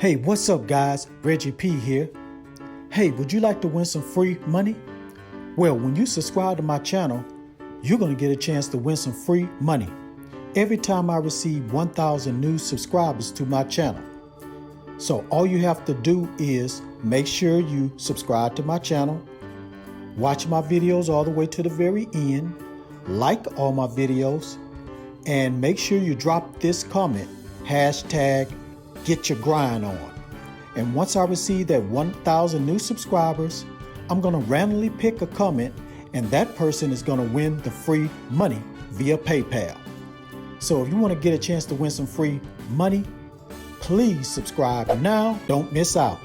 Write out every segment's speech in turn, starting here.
Hey, what's up guys? Reggie P here. Hey, would you like to win some free money? Well, when you subscribe to my channel, you're going to get a chance to win some free money every time I receive 1,000 new subscribers to my channel. So all you have to do is make sure you subscribe to my channel, watch my videos all the way to the very end, like all my videos, and make sure you drop this comment, hashtag get your grind on. And once I receive that 1,000 new subscribers, I'm going to randomly pick a comment and that person is going to win the free money via PayPal. So if you want to get a chance to win some free money, please subscribe now. Don't miss out.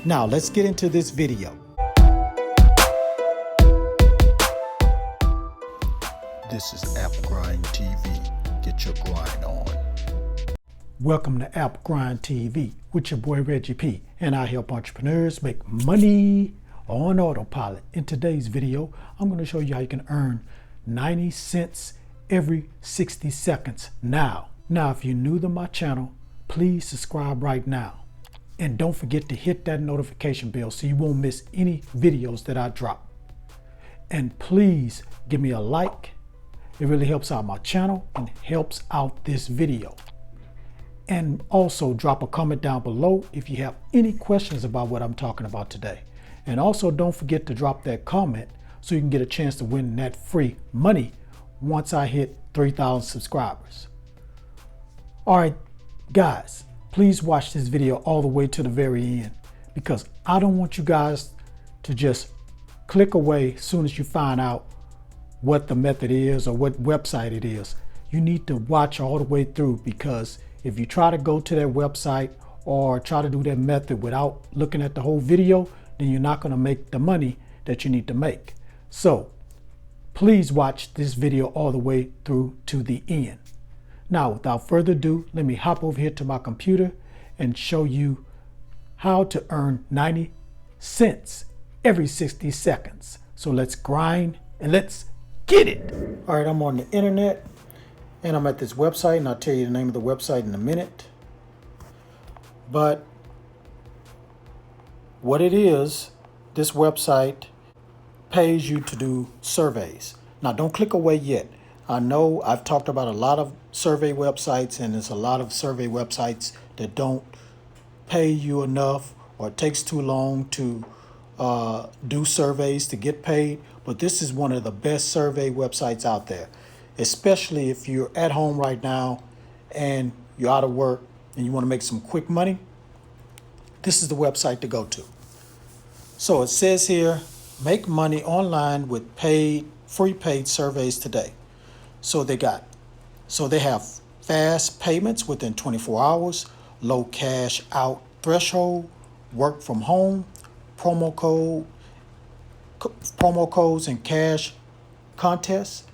Now let's get into this video. This is App Grind TV. Get your grind on. Welcome to App Grind TV with your boy Reggie P, and I help entrepreneurs make money on autopilot. In today's video, I'm going to show you how you can earn 90 cents every 60 seconds now. Now, if you're new to my channel, please subscribe right now. And don't forget to hit that notification bell so you won't miss any videos that I drop. And please give me a like. It really helps out my channel and helps out this video. And also drop a comment down below if you have any questions about what I'm talking about today. And also don't forget to drop that comment so you can get a chance to win that free money once I hit 3,000 subscribers. All right, guys, please watch this video all the way to the very end because I don't want you guys to just click away as soon as you find out what the method is or what website it is. You need to watch all the way through, because if you try to go to their website or try to do that method without looking at the whole video, then you're not going to make the money that you need to make. So please watch this video all the way through to the end. Now, without further ado, let me hop over here to my computer and show you how to earn 90 cents every 60 seconds. So let's grind and let's get it. All right, I'm on the internet. And I'm at this website, and I'll tell you the name of the website in a minute. But what it is, this website pays you to do surveys. Now, don't click away yet. I know I've talked about a lot of survey websites, and there's a lot of survey websites that don't pay you enough, or it takes too long to do surveys to get paid. But this is one of the best survey websites out there. Especially if you're at home right now and you're out of work and you want to make some quick money, this is the website to go to. So it says here, make money online with free paid surveys today. So they have fast payments within 24 hours, low cash out threshold, work from home, promo codes and cash contests,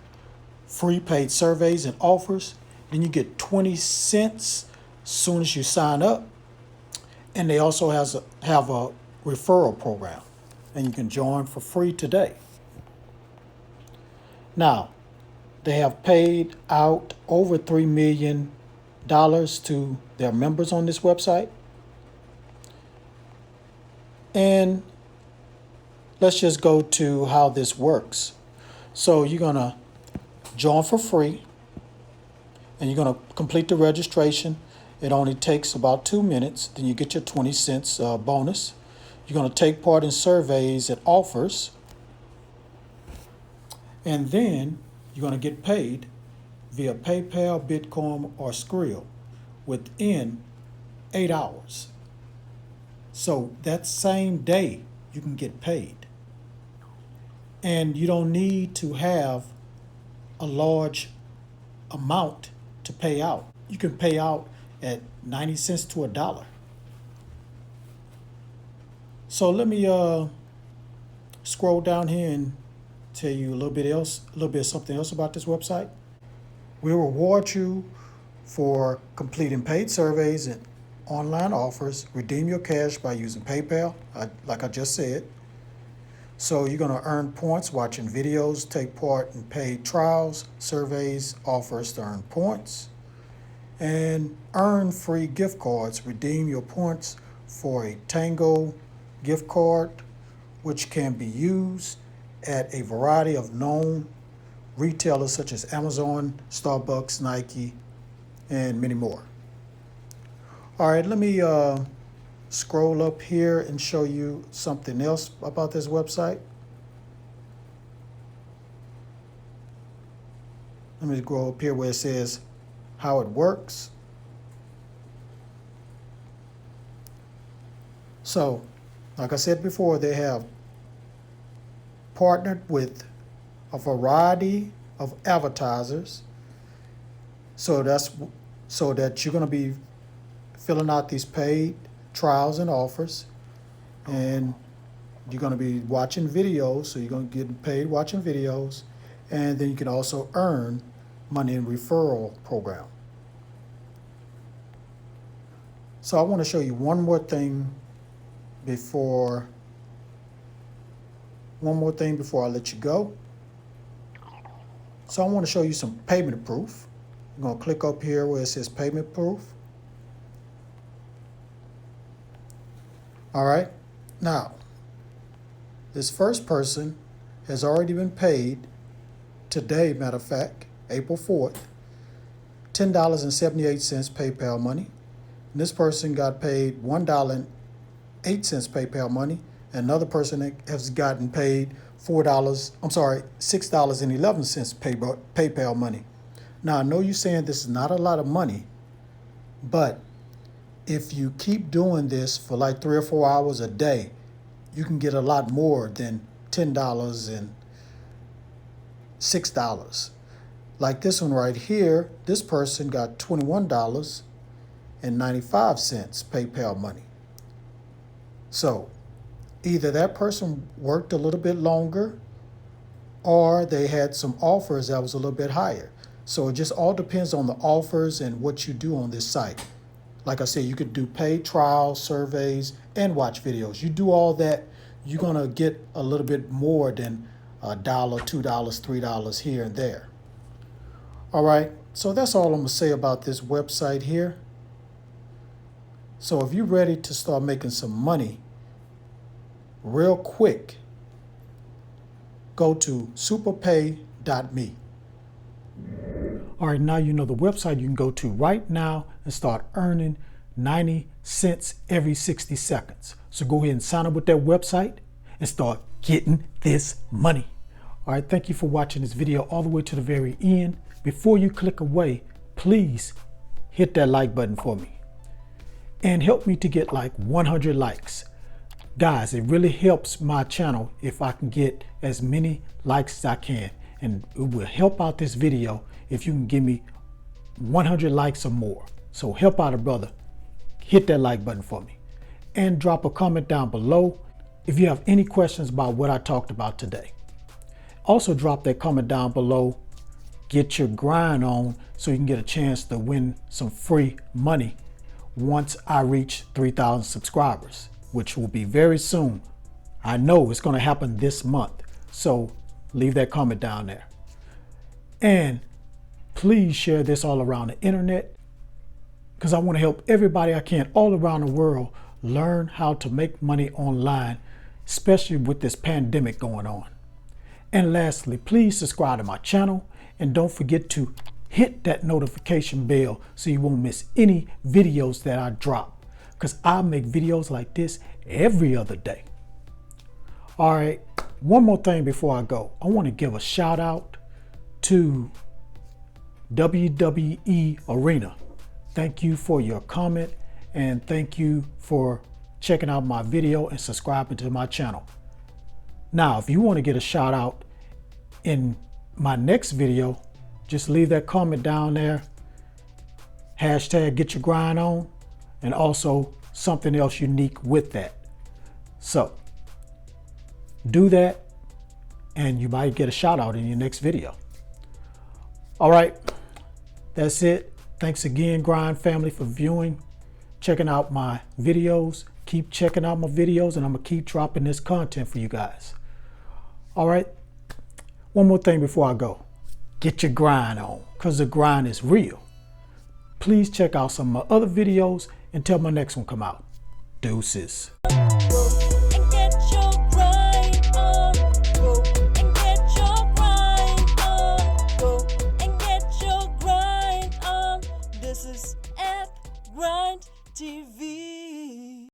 free paid surveys and offers. Then you get 20 cents as soon as you sign up. And they also have a referral program, and you can join for free today. Now, they have paid out over $3 million to their members on this website. And let's just go to how this works. So you're going to join for free, and you're going to complete the registration. It only takes about 2 minutes. Then you get your 20 cents bonus. You're going to take part in surveys and offers, and then you're going to get paid via PayPal, Bitcoin, or Skrill within 8 hours. So that same day you can get paid, and you don't need to have a large amount to pay out. You can pay out at 90 cents to $1. So let me scroll down here and tell you a little bit of something else about this website. We'll reward you for completing paid surveys and online offers. Redeem your cash by using PayPal, like I just said. So you're going to earn points watching videos, take part in paid trials, surveys, offers to earn points. and earn free gift cards. Redeem your points for a Tango gift card, which can be used at a variety of known retailers such as Amazon, Starbucks, Nike, and many more. All right, let me scroll up here and show you something else about this website. Let me go up here where it says how it works. So, like I said before, they have partnered with a variety of advertisers. So that you're going to be filling out these paid trials and offers, and you're going to be watching videos. So you're going to get paid watching videos, and then you can also earn money in referral program. So I want to show you one more thing before I let you go. So I want to show you some payment proof. I'm going to click up here where it says payment proof. All right. Now, this first person has already been paid today, matter of fact, April 4th, $10.78 PayPal money. And this person got paid $1.08 PayPal money. Another person has gotten paid $6.11 PayPal money. Now, I know you're saying this is not a lot of money, but if you keep doing this for like 3 or 4 hours a day, you can get a lot more than $10 and $6. Like this one right here, this person got $21.95 PayPal money. So either that person worked a little bit longer, or they had some offers that was a little bit higher. So it just all depends on the offers and what you do on this site. Like I said, you could do paid trials, surveys, and watch videos. You do all that, you're gonna get a little bit more than $1, $2, $3 here and there. All right, so that's all I'm gonna say about this website here. So if you're ready to start making some money real quick, go to superpay.me. All right, now you know the website you can go to right now and start earning 90 cents every 60 seconds. So go ahead and sign up with that website and start getting this money. All right, thank you for watching this video all the way to the very end. Before you click away, please hit that like button for me and help me to get like 100 likes. Guys, it really helps my channel if I can get as many likes as I can, and it will help out this video if you can give me 100 likes or more. So help out a brother. Hit that like button for me and drop a comment down below if you have any questions about what I talked about today. Also drop that comment down below. Get your grind on so you can get a chance to win some free money once I reach 3,000 subscribers, which will be very soon. I know it's going to happen this month. So leave that comment down there. And please share this all around the internet, because I want to help everybody I can all around the world learn how to make money online, especially with this pandemic going on. And lastly, please subscribe to my channel and don't forget to hit that notification bell so you won't miss any videos that I drop, because I make videos like this every other day. All right, one more thing before I go. I want to give a shout out to WWE Arena. Thank you for your comment, and thank you for checking out my video and subscribing to my channel. Now, if you want to get a shout out in my next video, just leave that comment down there. Hashtag get your grind on, and also something else unique with that. So do that and you might get a shout out in your next video. All right, that's it. Thanks again, Grind family, for viewing, checking out my videos. Keep checking out my videos, and I'm gonna keep dropping this content for you guys. All right, one more thing before I go. Get your grind on, because the grind is real. Please check out some of my other videos until my next one come out. Deuces. This is Rant TV.